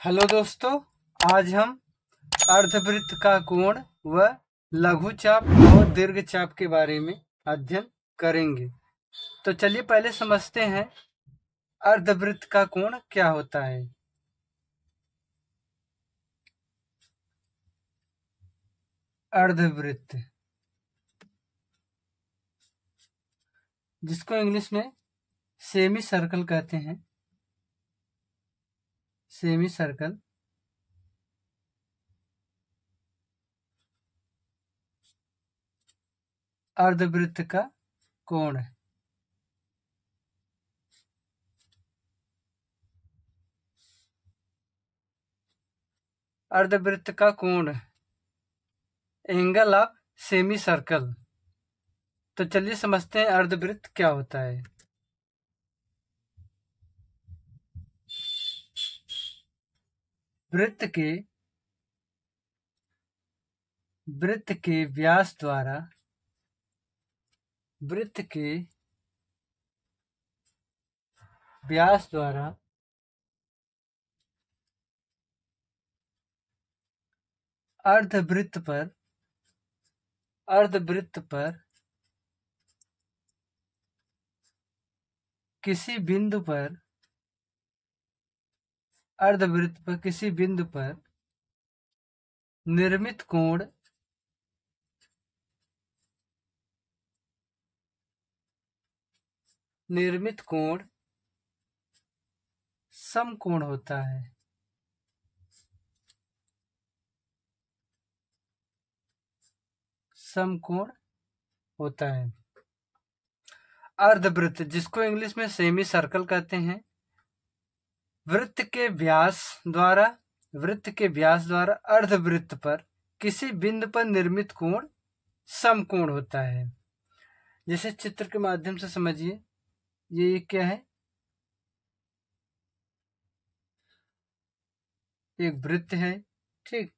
Hello दोस्तों, आज हम अर्धवृत्त का कोण व लघुचाप और दीर्घचाप के बारे में अध्ययन करेंगे। तो चलिए पहले समझते हैं अर्धवृत्त का कोण क्या होता है। अर्धवृत्त, जिसको इंग्लिश में सेमी सर्कल कहते हैं, सेमी सर्कल अर्धवृत्त का कोण है। अर्धवृत्त का कोण, एंगल ऑफ सेमी सर्कल। तो चलिए समझते हैं अर्धवृत्त क्या होता है। वृत्त के व्यास द्वारा अर्धवृत्त पर किसी बिंदु पर निर्मित कोण समकोण होता है। समकोण होता है। अर्धवृत्त, जिसको इंग्लिश में सेमी सर्कल कहते हैं, वृत्त के व्यास द्वारा अर्धवृत्त पर किसी बिंदु पर निर्मित कोण समकोण होता है। जैसे चित्र के माध्यम से समझिए, ये क्या है, एक वृत्त है, ठीक।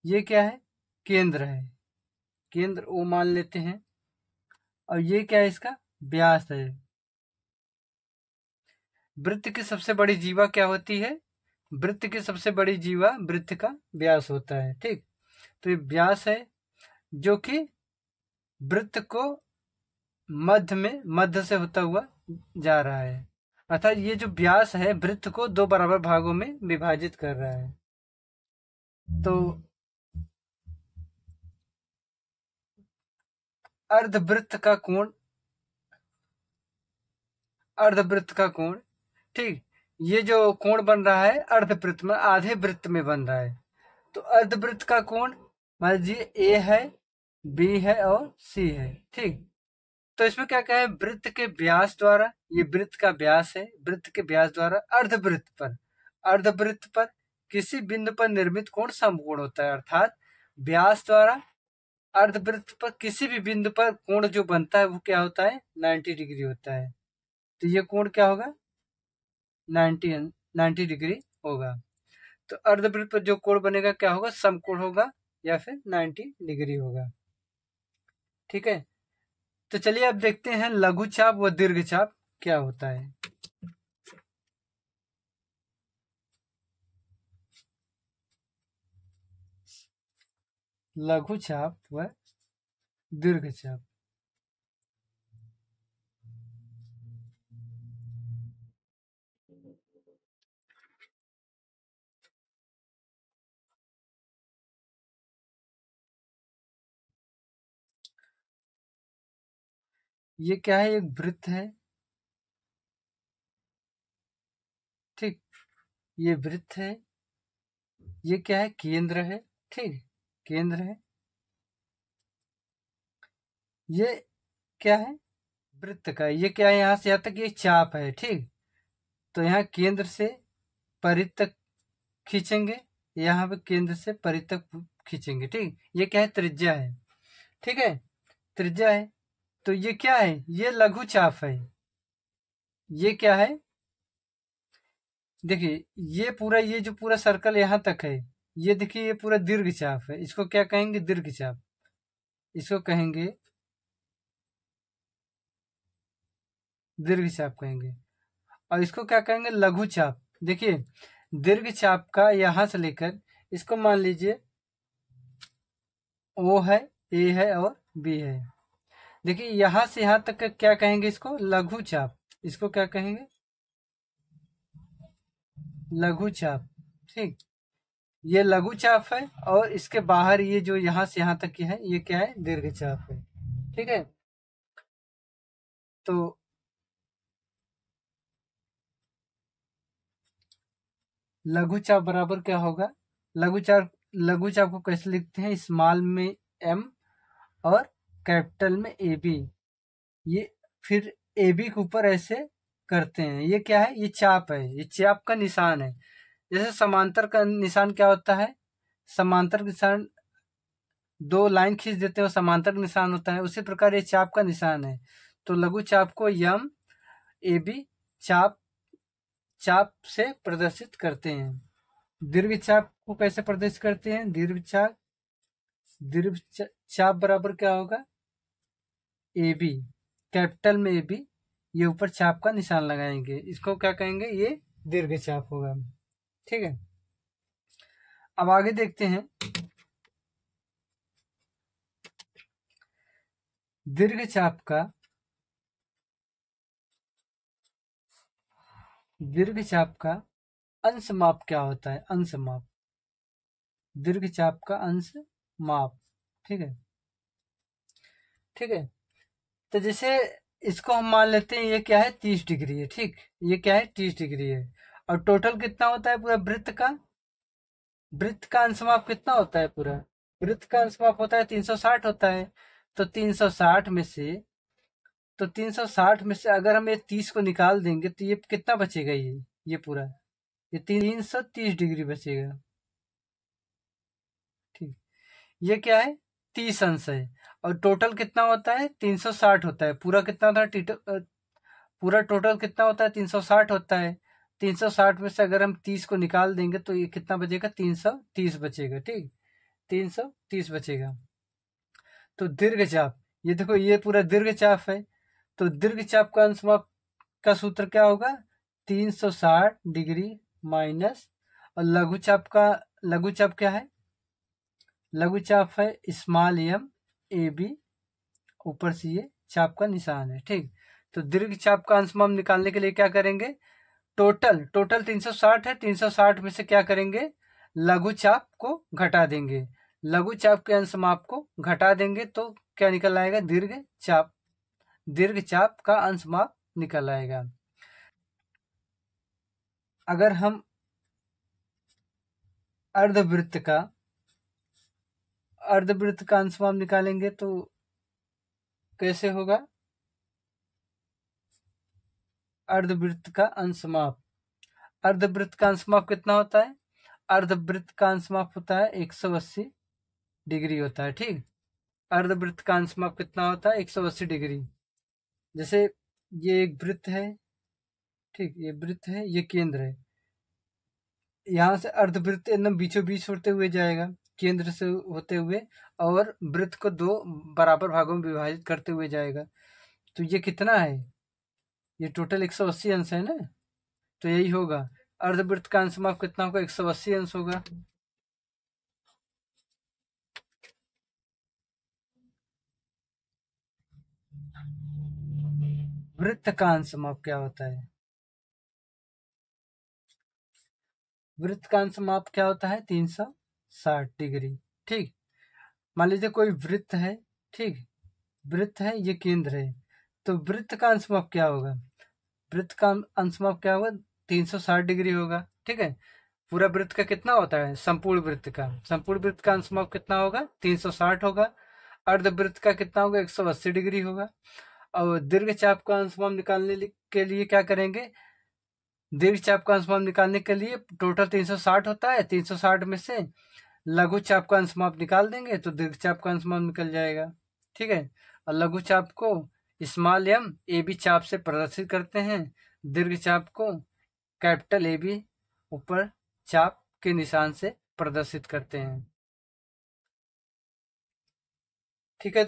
ये क्या है, केंद्र है, केंद्र ओ मान लेते हैं। और ये क्या है, इसका व्यास है। वृत्त की सबसे बड़ी जीवा क्या होती है? वृत्त की सबसे बड़ी जीवा वृत्त का व्यास होता है, ठीक। तो ये व्यास है जो कि वृत्त को मध्य से होता हुआ जा रहा है। अर्थात ये जो व्यास है वृत्त को दो बराबर भागों में विभाजित कर रहा है। तो अर्धवृत्त का कोण, ठीक। ये जो कोण बन रहा है अर्धवृत्त में, आधे वृत्त में बन रहा है। तो अर्धवृत्त का कोण मान लीजिए ए है, बी है और सी है, ठीक। तो इसमें क्या क्या है, वृत्त के व्यास द्वारा, ये वृत्त का व्यास है, वृत्त के व्यास द्वारा अर्धवृत्त पर किसी बिंदु पर निर्मित कोण समकोण होता है। अर्थात व्यास द्वारा अर्धवृत्त पर किसी भी बिंदु पर कोण जो बनता है वो क्या होता है, 90 डिग्री होता है। तो ये कोण क्या होगा, 90 डिग्री होगा। तो अर्धवृत्त पर जो कोण बनेगा क्या होगा, समकोण होगा या फिर 90 डिग्री होगा, ठीक है। तो चलिए अब देखते हैं लघुचाप व दीर्घचाप क्या होता है। लघुचाप व दीर्घचाप, ये क्या है, एक वृत्त है, ठीक। ये वृत्त है, ये क्या है, केंद्र है, ठीक, केंद्र है। ये क्या है, वृत्त का, ये क्या है, यहां से यहां तक ये चाप है, ठीक। तो यहाँ केंद्र से परिध तक खींचेंगे, यहाँ पे केंद्र से परिध तक खींचेंगे, ठीक। ये क्या है, त्रिज्या है, ठीक है, त्रिज्या है। तो ये क्या है, ये लघु चाप है। ये क्या है, देखिए ये जो पूरा सर्कल यहाँ तक है, ये देखिए ये पूरा दीर्घ चाप है। इसको क्या कहेंगे, दीर्घ चाप, इसको कहेंगे दीर्घ चाप कहेंगे। और इसको क्या कहेंगे, लघु चाप। देखिए दीर्घ चाप का यहां से लेकर इसको मान लीजिए O है, A है और B है। देखिए यहां से यहां तक का क्या कहेंगे, इसको लघु चाप। इसको क्या कहेंगे, लघु चाप। ठीक, ये लघु चाप है और इसके बाहर ये जो यहां से यहां तक की है ये क्या है, दीर्घ चाप है। ठीक है, तो लघु चाप बराबर क्या होगा, लघु चाप को कैसे लिखते हैं, स्मॉल में M और कैपिटल में AB। ये फिर AB के ऊपर ऐसे करते हैं, ये क्या है, ये चाप है, ये चाप का निशान है। जैसे समांतर का निशान क्या होता है, समांतर निशान दो लाइन खींच देते हैं और समांतर निशान होता है, उसी प्रकार ये चाप का निशान है। तो लघु चाप को यम AB चाप चाप से प्रदर्शित करते हैं। दीर्घ चाप को कैसे प्रदर्शित करते हैं, दीर्घ चाप बराबर क्या होगा, AB, कैपिटल में AB, ये ऊपर चाप का निशान लगाएंगे, इसको क्या कहेंगे, ये दीर्घ चाप होगा। ठीक है, अब आगे देखते हैं। दीर्घ चाप का अंश माप क्या होता है, अंश माप, दीर्घ चाप का अंश माप। ठीक है, ठीक है, तो जैसे इसको हम मान लेते हैं ये क्या है, 30 डिग्री है। ठीक, ये क्या है, 30 डिग्री है। और टोटल कितना होता है पूरा वृत्त का अंश माप कितना होता है, पूरा वृत्त का अंश माप होता है 360 होता है। तो 360 में से अगर हम ये 30 को निकाल देंगे तो ये कितना बचेगा, ये पूरा ये 330 डिग्री बचेगा। ठीक, ये क्या है, 30 अंश है। और टोटल कितना होता है, 360 होता है। पूरा कितना था, पूरा टोटल कितना होता है, 360 होता है। 360 में से अगर हम 30 को निकाल देंगे तो ये कितना बचेगा, 330 बचेगा। ठीक, 330 बचेगा। तो दीर्घ चाप, ये देखो ये पूरा दीर्घ चाप है। तो दीर्घ चाप का अंश माप का सूत्र क्या होगा, 360 डिग्री माइनस, और लघु चाप क्या है, लघु चाप है स्मॉल m AB, ऊपर से ये चाप का निशान है। ठीक, तो दीर्घ चाप का अंश माप निकालने के लिए क्या करेंगे, टोटल 360 है, 360 में से क्या करेंगे, लघु चाप को घटा देंगे, लघु चाप के अंश माप को घटा देंगे तो क्या निकल आएगा, दीर्घ चाप का अंश माप निकल आएगा। अगर हम अर्धवृत्त का अंश माप निकालेंगे तो कैसे होगा, अर्धवृत्त का अंश माप, अर्धवृत्त का अंश माप कितना होता है, अर्धवृत्त का अंश माप होता है 180 डिग्री होता है। ठीक, अर्धवृत्त का अंश माप कितना होता है, 180 डिग्री। जैसे ये एक वृत्त है, ठीक, ये वृत्त है, ये केंद्र है, यहाँ से अर्धवृत्त एकदम बीचों बीच होते हुए जाएगा, केंद्र से होते हुए, और वृत्त को दो बराबर भागों में विभाजित करते हुए जाएगा। तो ये कितना है, ये टोटल 180 अंश है ना, तो यही होगा, अर्धवृत्त का अंश माप कितना होगा, 180 अंश होगा। वृत्त का अंश माप क्या होता है, वृत्त का अंश माप क्या होता है, 360 डिग्री। ठीक, मान लीजिए कोई वृत्त है, ठीक, वृत्त है, ये केंद्र है, तो वृत्त का अंश माप क्या होगा, वृत्त का अंश माप क्या होगा, 360 डिग्री होगा। ठीक है, पूरा वृत्त का कितना होता है, संपूर्ण वृत्त का अंश माप कितना होगा, 360 होगा। अर्धवृत्त का कितना होगा, 180 डिग्री होगा। और दीर्घ चाप का अंश माप निकालने के लिए क्या करेंगे, दीर्घ चाप का अंश माप निकालने के लिए टोटल 360 होता है, 360 में से लघु चाप का अंश माप निकाल देंगे तो दीर्घ चाप का अंश माप निकल जाएगा। ठीक है, और लघु चाप को स्मॉल m AB चाप से प्रदर्शित करते हैं, दीर्घ चाप को कैपिटल AB ऊपर चाप के निशान से प्रदर्शित करते हैं। ठीक है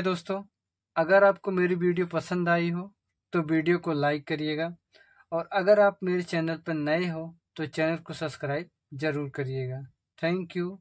दोस्तों, अगर आपको मेरी वीडियो पसंद आई हो तो वीडियो को लाइक करिएगा और अगर आप मेरे चैनल पर नए हो तो चैनल को सब्सक्राइब ज़रूर करिएगा। Thank you.